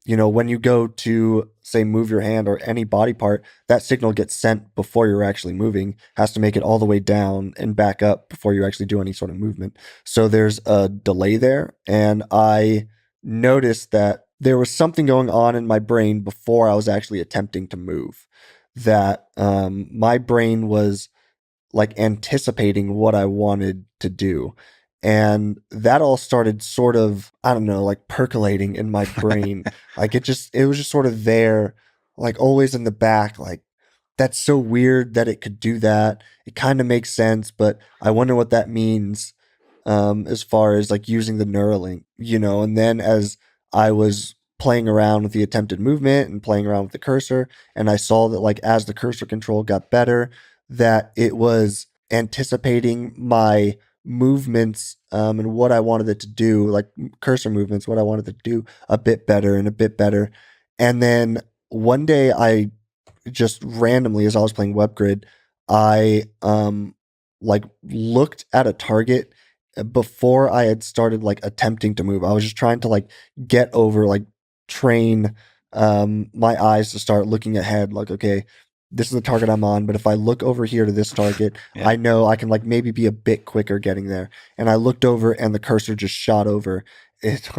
you know, when you go to say move your hand or any body part, that signal gets sent before you're actually moving, has to make it all the way down and back up before you actually do any sort of movement. So there's a delay there. And I noticed that there was something going on in my brain before I was actually attempting to move, that my brain was like anticipating what I wanted to do. And that all started sort of, I don't know, like percolating in my brain. Like it was just sort of there, like always in the back. Like, that's so weird that it could do that. It kind of makes sense, but I wonder what that means as far as like using the Neuralink, you know. And then as I was playing around with the attempted movement and playing around with the cursor, and I saw that like as the cursor control got better, that it was anticipating my movements and what I wanted it to do, like cursor movements, what I wanted it to do a bit better and a bit better. And then one day I just randomly, as I was playing WebGrid, I like looked at a target before I had started like attempting to move. I was just trying to like get over, like train my eyes to start looking ahead, like, okay, this is the target I'm on, but if I look over here to this target, Yeah. I know I can like maybe be a bit quicker getting there. And I looked over and the cursor just shot over. It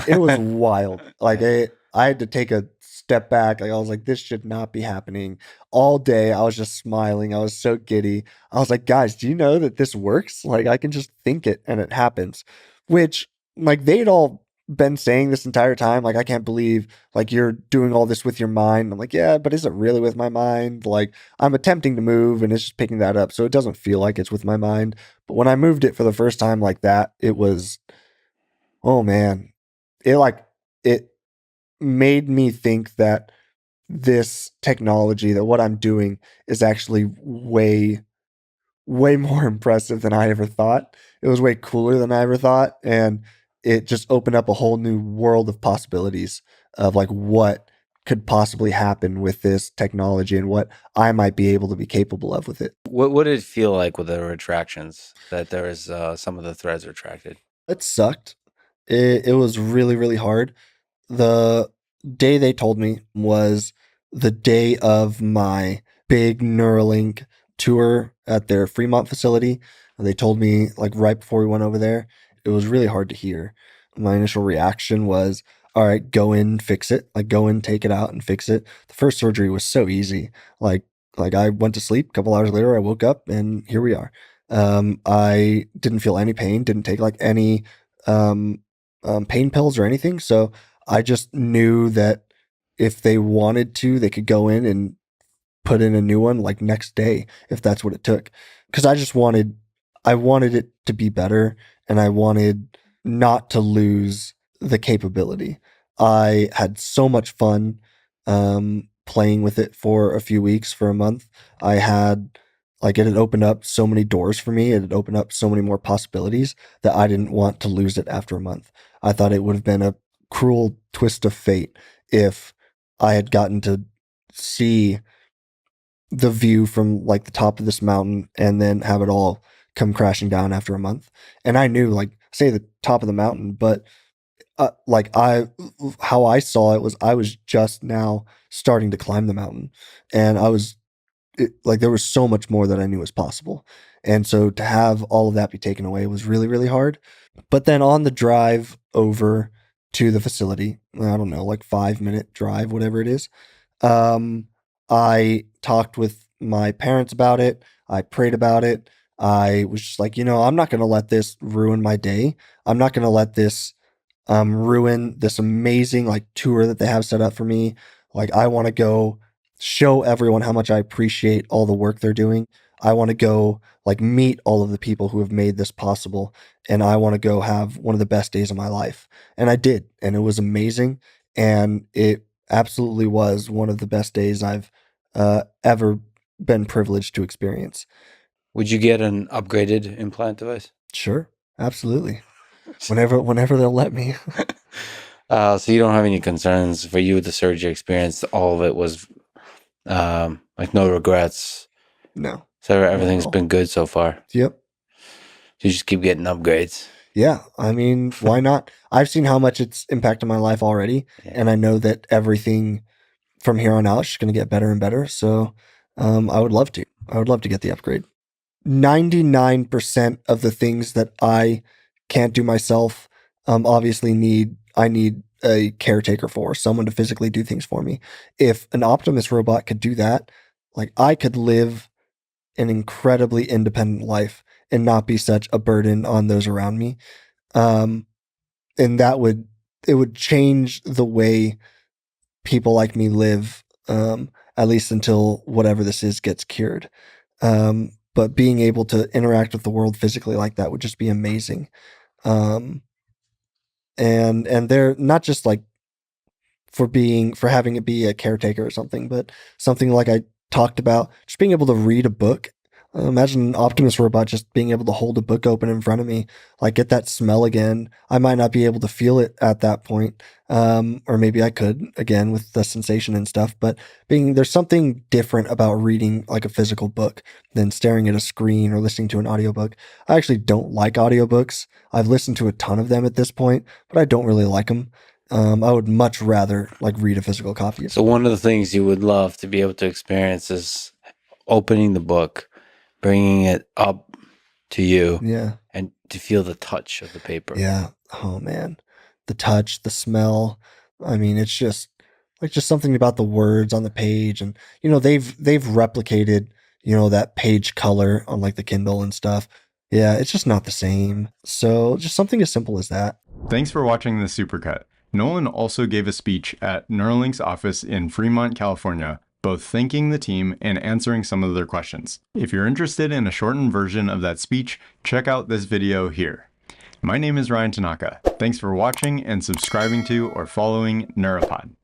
it was wild. Like I had to take a step back. Like I was like, this should not be happening. All day I was just smiling. I was so giddy. I was like, guys, do you know that this works? Like I can just think it and it happens. Which like they'd all been saying this entire time, like, I can't believe like you're doing all this with your mind. I'm like, yeah, but is it really with my mind? Like I'm attempting to move and it's just picking that up. So it doesn't feel like it's with my mind. But when I moved it for the first time like that, it was, oh man, it made me think that this technology, that what I'm doing is actually way more impressive than I ever thought. It was way cooler than I ever thought. And it just opened up a whole new world of possibilities of like what could possibly happen with this technology and what I might be able to be capable of with it. What did it feel like with the retractions, that there was some of the threads retracted? It sucked. It was really, really hard. The day they told me was the day of my big Neuralink tour at their Fremont facility. They told me like right before we went over there. It was really hard to hear. My initial reaction was, all right, go in, fix it. Like go in, take it out and fix it. The first surgery was so easy. Like I went to sleep. A couple hours later, I woke up and here we are. I didn't feel any pain, didn't take like any pain pills or anything. So I just knew that if they wanted to, they could go in and put in a new one like next day if that's what it took. Because I wanted it to be better, and I wanted not to lose the capability. I had so much fun playing with it for a few weeks, for a month, I had like it had opened up so many doors for me. It had opened up so many more possibilities that I didn't want to lose it after a month. I thought it would have been a cruel twist of fate if I had gotten to see the view from like the top of this mountain and then have it all come crashing down after a month. And I knew, like, say the top of the mountain, but how I saw it was I was just now starting to climb the mountain, and there was so much more that I knew was possible. And so to have all of that be taken away was really, really hard. But then on the drive over to the facility, I don't know, like 5-minute drive, whatever it is, I talked with my parents about it. I prayed about it. I was just like, I'm not going to let this ruin my day. I'm not going to let this ruin this amazing like tour that they have set up for me. Like, I want to go show everyone how much I appreciate all the work they're doing. I want to go like meet all of the people who have made this possible. And I want to go have one of the best days of my life. And I did. And it was amazing. And it absolutely was one of the best days I've ever been privileged to experience. Would you get an upgraded implant device? Sure. Absolutely. Whenever they'll let me. So you don't have any concerns for you with the surgery experience? All of it was like no regrets? No. So everything's been good so far? Yep. You just keep getting upgrades? Yeah. I mean, why not? I've seen how much it's impacted my life already. Yeah. And I know that everything from here on out is just going to get better and better. So I would love to. I would love to get the upgrade. 99% of the things that I can't do myself, obviously I need a caretaker for, someone to physically do things for me. If an Optimus robot could do that, like, I could live an incredibly independent life and not be such a burden on those around me. And it would change the way people like me live, at least until whatever this is gets cured. But being able to interact with the world physically like that would just be amazing. And they're not just like for having it be a caretaker or something, but something like I talked about, just being able to read a book. Imagine an Optimus robot just being able to hold a book open in front of me, like get that smell again. I might not be able to feel it at that point. Or maybe I could again with the sensation and stuff, but there's something different about reading like a physical book than staring at a screen or listening to an audiobook. I actually don't like audiobooks. I've listened to a ton of them at this point, but I don't really like them. I would much rather like read a physical copy. So one of the things you would love to be able to experience is opening the book, bringing it up to you, and to feel the touch of the paper. Yeah. Oh man, the touch, the smell. I mean, it's just something about the words on the page, and they've replicated that page color on like the Kindle and stuff. Yeah, it's just not the same. So just something as simple as that. Thanks for watching the Supercut. Noland also gave a speech at Neuralink's office in Fremont, California, both thanking the team and answering some of their questions. If you're interested in a shortened version of that speech, check out this video here. My name is Ryan Tanaka. Thanks for watching and subscribing to or following Neura Pod.